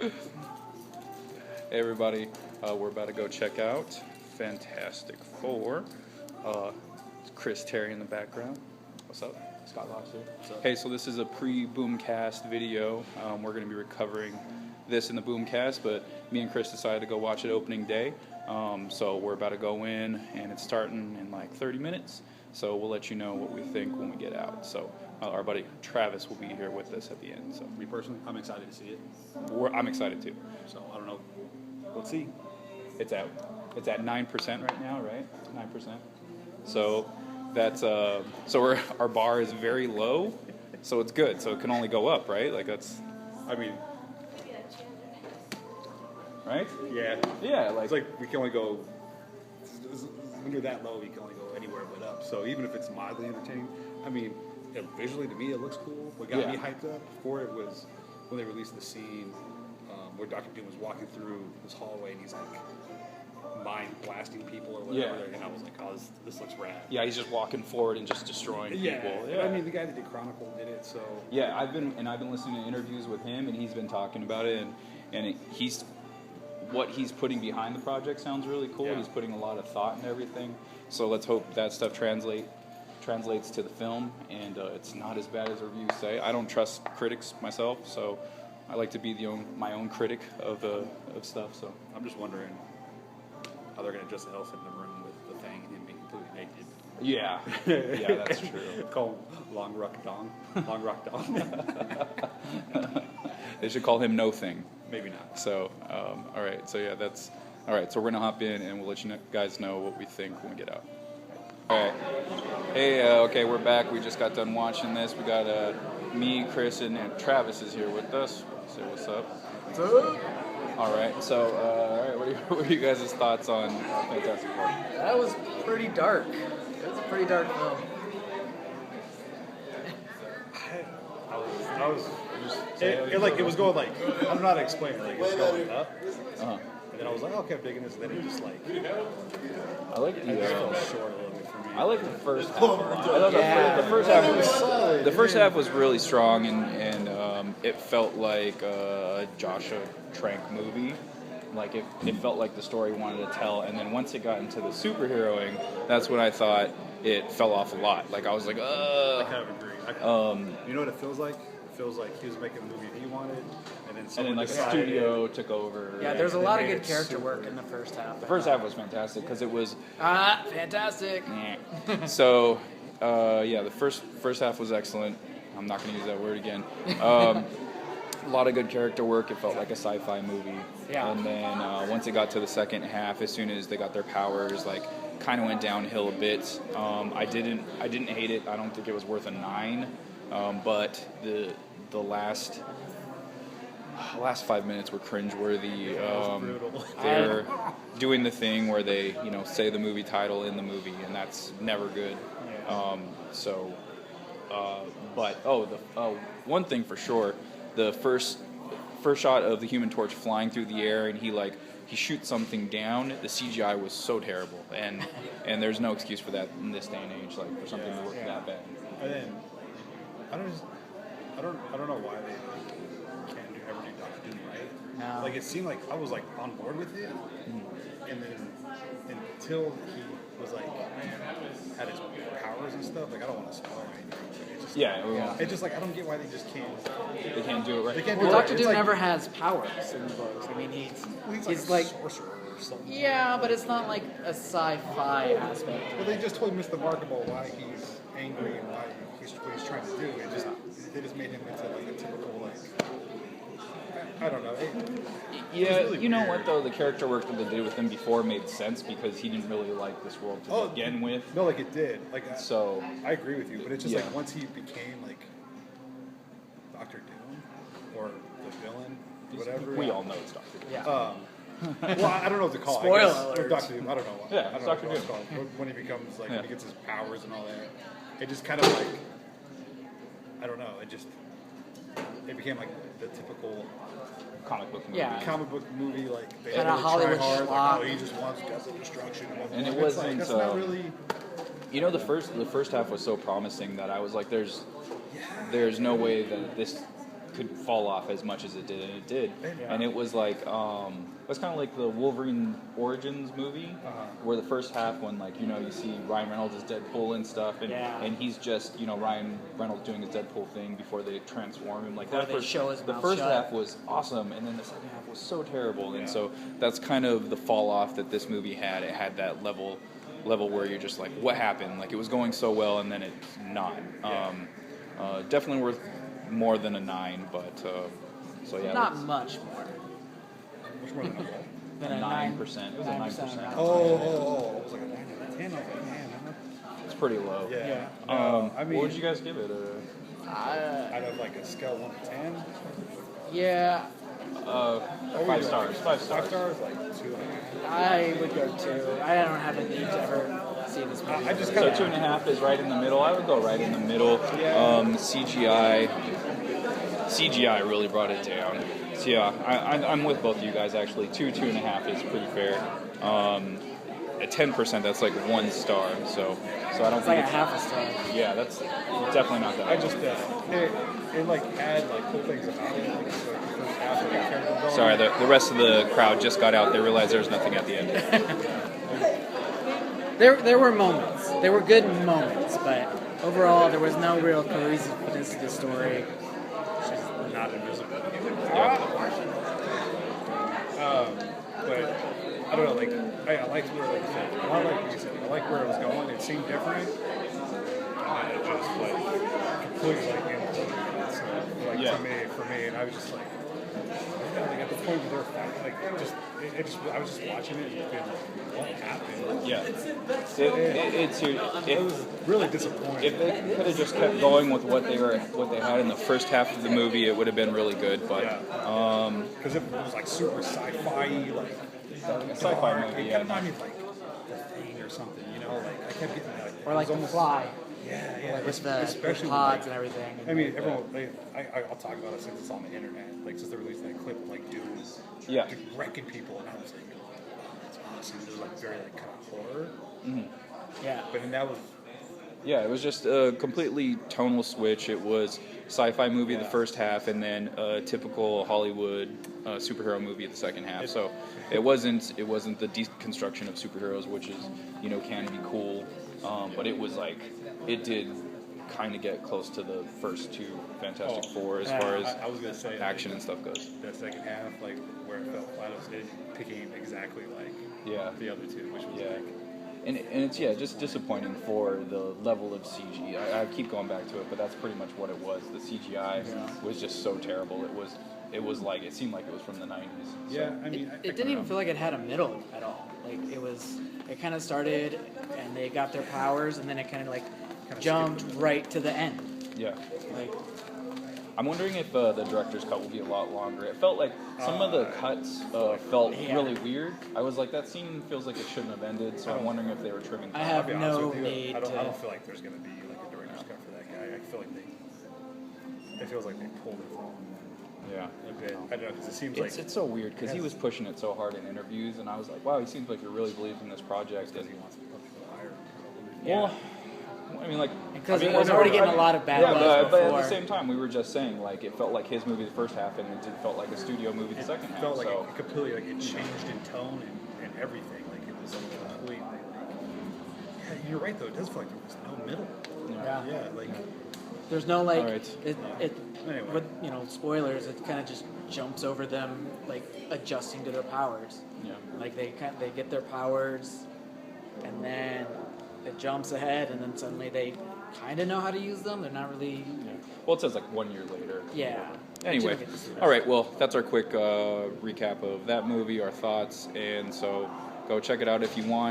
Hey everybody, we're about to go check out Fantastic Four. It's Chris Terry in the background. What's up? Scott Loss here. What's up? Hey, so this is a pre-Boomcast video. We're going to be recovering this in the Boomcast, but me and Chris decided to go watch it opening day. So we're about to go in, and it's starting in like 30 minutes. So we'll let you know what we think when we get out. So our buddy Travis will be here with us at the end. So me personally, I'm excited to see it. I'm excited too. So I don't know. Let's see. It's at 9% right now, right? 9%. So that's so our bar is very low, so it's good. So it can only go up, right? Like that's. I mean, right? Yeah. Yeah, like it's like we can only go when you're that low. We can only go anywhere but up. So even if it's mildly entertaining, I mean, visually to me it looks cool. What got me hyped up for it was when they released the scene where Dr. Doom was walking through this hallway and he's like mind blasting people or whatever. Yeah. And I was like, oh, this looks rad. Yeah, he's just walking forward and just destroying people. Yeah. I mean, the guy that did Chronicle did it, so. Yeah, I've been listening to interviews with him, and he's been talking about it, and what he's putting behind the project sounds really cool. Yeah. He's putting a lot of thought and everything. So let's hope that stuff translates to the film, and it's not as bad as reviews say. I don't trust critics myself, so I like to be my own critic of stuff. So I'm just wondering how they're going to dress the elephant in the room with the Thing and him being completely naked. Yeah, yeah, that's true. Call him Long Rock Dong. Long Rock Dong. They should call him No Thing. Maybe not. So, all right. So yeah, that's all right. So we're gonna hop in and we'll let you guys know what we think when we get out. All right. Hey, okay, we're back. We just got done watching this. We got me, Chris, and Travis is here with us. Say what's up. What's up? All right. So, all right. What are you guys' thoughts on Fantastic Four? That was pretty dark. It was a pretty dark film. I was just it was going like, I don't know how to explain it. Like it was going up, and then I was like, okay, I'm digging this. And then it just like, I like it just fell short a little bit for me. I like the first half. I thought the first half was solid. The first half was really strong, and it felt like a Joshua Trank movie. Like it felt like the story wanted to tell, and then once it got into the superheroing, that's when I thought it fell off a lot. Like I was like, I kind of agree. You know what it feels like? It feels like he was making the movie he wanted, and then like the studio took over. Yeah, there's a lot of good character work in the first half. The first half was fantastic because it was fantastic. So yeah, the first half was excellent. I'm not going to use that word again. A lot of good character work. It felt like a sci-fi movie. Yeah. And then once it got to the second half, as soon as they got their powers, like kind of went downhill a bit. I didn't hate it. I don't think it was worth a 9. But the last 5 minutes were cringeworthy. They're doing the thing where they say the movie title in the movie, and that's never good. But one thing for sure. The first shot of the Human Torch flying through the air and he shoots something down. The CGI was so terrible, and there's no excuse for that in this day and age. Like for something to look that bad. And then I don't know why they can't ever do Doctor Doom right. No. Like it seemed like I was like on board with it, and then until he was like had his powers and stuff. Like I don't want to spoil anything. It's just like I don't get why they just can't. They can't do it right. They can't Well, do Doctor it. Doom never has powers in the books. I mean, he's like sorcerer or something. yeah, but it's not like a sci-fi aspect. Well, they just told Mr. Markable why he's angry and why what he's trying to do. They just made him into like a typical like. I don't know. Really you know weird. What though? The character work that they did with him before made sense because he didn't really like this world to begin with. No, like it did. Like so. I agree with you, but it's just like once he became like Doctor Doom or the villain, whatever. We all know it's Doctor Doom. Yeah. Well, I don't know what to call it. Spoiler alert. Doctor Doom. I don't know what. Yeah, I don't Doctor know what it's called. When he becomes like when he gets his powers and all that, it just kind of like I don't know. It became like the typical comic book movie. Yeah. Comic book movie, like they Kinda really Hollywood try hard, schlock. like, he just wants death and destruction. And it it's wasn't. Like, that's not really. You know, the first half was so promising that I was like, there's no way that this could fall off as much as it did, and it did. Yeah. And it was like it's kind of like the Wolverine Origins movie, where the first half, when like you see Ryan Reynolds as Deadpool and stuff, and he's just Ryan Reynolds doing his Deadpool thing before they transform him. Like Before that they first, show his the mouth first shut. half was awesome, and then the second half was so terrible, and so that's kind of the fall off that this movie had. It had that level where you're just like, what happened? Like it was going so well, and then it's not. Definitely worth more than a 9, but so yeah, Not much more Much more than a what? than a a 9%. It was a 9%. 9%. Oh, it was like a 9 out of 10. I was like, man, It's pretty low. yeah. I I mean, what would you guys give it? out of like a scale 1 to 10, Yeah, 5 stars. 5 5 stars. stars, like 2.5. I would go 2. I don't have a need to ever see this movie. I just So kinda- 2.5 is right in the middle. I would go right in the middle. CGI really brought it down. So yeah, I'm with both of you guys actually. 2.5 is pretty fair. At 10%, that's like 1 star. So I don't It's think like a half a star. yeah, that's definitely not that. I just, it like had like cool things about it. Like, the first half of the character development. Sorry, the rest of the crowd just got out. They realized there was nothing at the end. There were moments. There were good moments, but overall there was no real cohesiveness to the story. She's not invisible. Yeah. But I don't know, like I liked where, like you said, a lot like what you said, I like where it was going. It seemed different, and it just like completely like imploded. So like Yeah. for me, and I was just like at the point where they're fighting, like just it just I was just watching it and being like, what happened? Yeah. It was really disappointing. If they could have just kept going with what they had in the first half of the movie, it would have been really good. But Because it was like super sci-fi, like sci-fi dark. movie, It yeah. kept reminding me of like The Thing or something, like I kept getting like Or like it The was almost- Fly, Yeah, with the especially with, pods like, and everything. I mean, everyone. I'll talk about it since it's on the internet. Like since they released that clip of like dudes, Yeah. like, wrecking people, and I was like, oh, that's awesome. It was like very like kind of horror, Yeah. but then that was yeah, it was just a completely tonal switch. It was sci-fi movie the first half, and then a typical Hollywood superhero movie the second half. So it wasn't the deconstruction of superheroes, which is can be cool, but it was like it did kind of get close to the first two Fantastic Four as far as I was gonna say action and stuff goes. that second half, like where it felt flat, it became exactly like Yeah. the other two, which was Yeah. like. And it's just disappointing for the level of CG. I keep going back to it, but that's pretty much what it was. The CGI was just so terrible. It was like it seemed like it was from the 90s. So. Yeah, I mean, It didn't even feel like it had a middle at all. Like it kind of started and they got their powers and then it kind of like jumped right to the end. Yeah. Like I'm wondering if the director's cut will be a lot longer. It felt like some of the cuts felt really weird. I was like, that scene feels like it shouldn't have ended, so I'm wondering if they were trimming. I time. have I'll be honest no with you, need I to. don't feel like there's gonna be like a director's cut for that guy. I feel like it feels like they pulled it from Yeah. a bit. I don't know because it seems like It's so weird because he was pushing it so hard in interviews, and I was like, wow, he seems like he really believes in this project. And he wants to put people higher. well, I mean, like Because it we're was already never- getting a lot of bad yeah, buzz but at before. the same time, we were just saying like it felt like his movie the first half, and it felt like a studio movie the second half. Felt like So it completely like it changed in tone and everything. Like it was completely like. Yeah, you're right though. It does feel like there was no middle. Yeah. Yeah, like There's no like Alright. it Anyway. with spoilers. It kind of just jumps over them like adjusting to their powers. yeah. Like they get their powers, and then it jumps ahead, and then suddenly they kind of know how to use them. They're not really. Yeah. Well, it says like 1 year later. Yeah. Anyway, You don't get to see that. all right. Well, that's our quick recap of that movie, our thoughts, and so go check it out if you want.